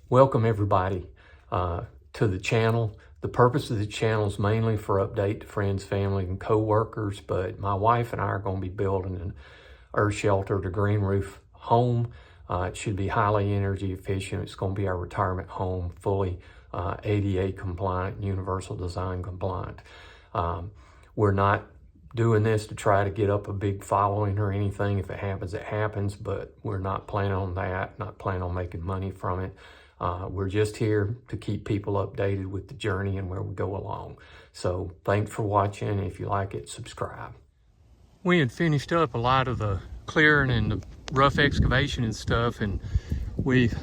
Welcome everybody to the channel. The purpose of the channel is mainly for update to friends, family, and co-workers, but my wife and I are going to be building an earth sheltered, a green roof home. It should be highly energy efficient. It's going to be our retirement home, fully ADA compliant, universal design compliant. We're not doing this to try to get up a big following or anything. If it happens, it happens, but we're not planning on that, not planning on making money from it. We're just here to keep people updated with the journey and where we go along. So thanks for watching. If you like it, subscribe. We had finished up a lot of the clearing and the rough excavation and stuff, and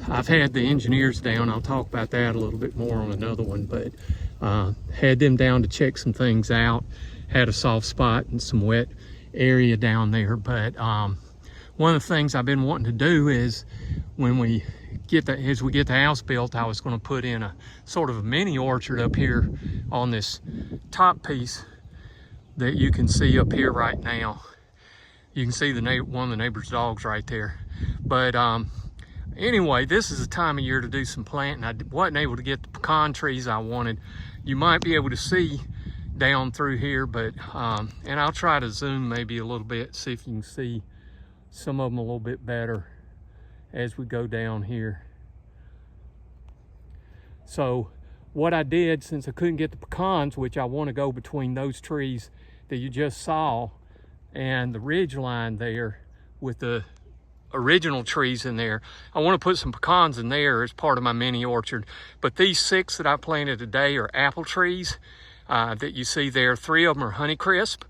I've had the engineers down. I'll talk about that a little bit more on another one, but had them down to check some things out. Had a soft spot and some wet area down there, but one of the things I've been wanting to do is when we get the house built, I was going to put in a sort of a mini orchard up here on this top piece that you can see up here right now. You can see one of the neighbor's dogs right there. But anyway, this is the time of year to do some planting. I wasn't able to get the pecan trees I wanted. You might be able to see down through here, but and I'll try to zoom maybe a little bit, see if you can see some of them a little bit better as we go down here. So what I did, since I couldn't get the pecans, which I want to go between those trees that you just saw and the ridge line there with the original trees in there, I want to put some pecans in there as part of my mini orchard. But these 6 that I planted today are apple trees that you see there. 3 of them are Honeycrisp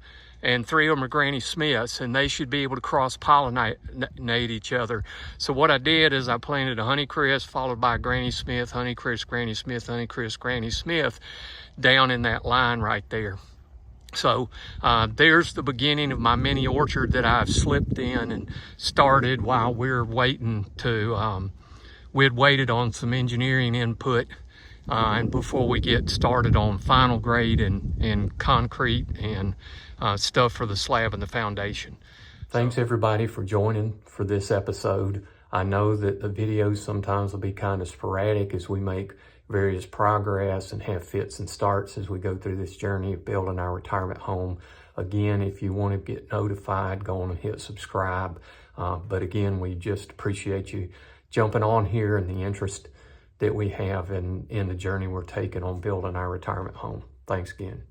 and 3 of them are Granny Smiths, and they should be able to cross-pollinate each other. So what I did is I planted a Honeycrisp followed by a Granny Smith, Honeycrisp, Granny Smith, Honeycrisp, Granny Smith down in that line right there. So there's the beginning of my mini orchard that I've slipped in and started while we're waiting to, we had waited on some engineering input and before we get started on final grade and concrete and stuff for the slab and the foundation. Thanks everybody for joining for this episode. I know that the videos sometimes will be kind of sporadic as we make various progress and have fits and starts as we go through this journey of building our retirement home. Again, if you want to get notified, go on and hit subscribe. But again, we just appreciate you jumping on here and the interest that we have in the journey we're taking on building our retirement home. Thanks again.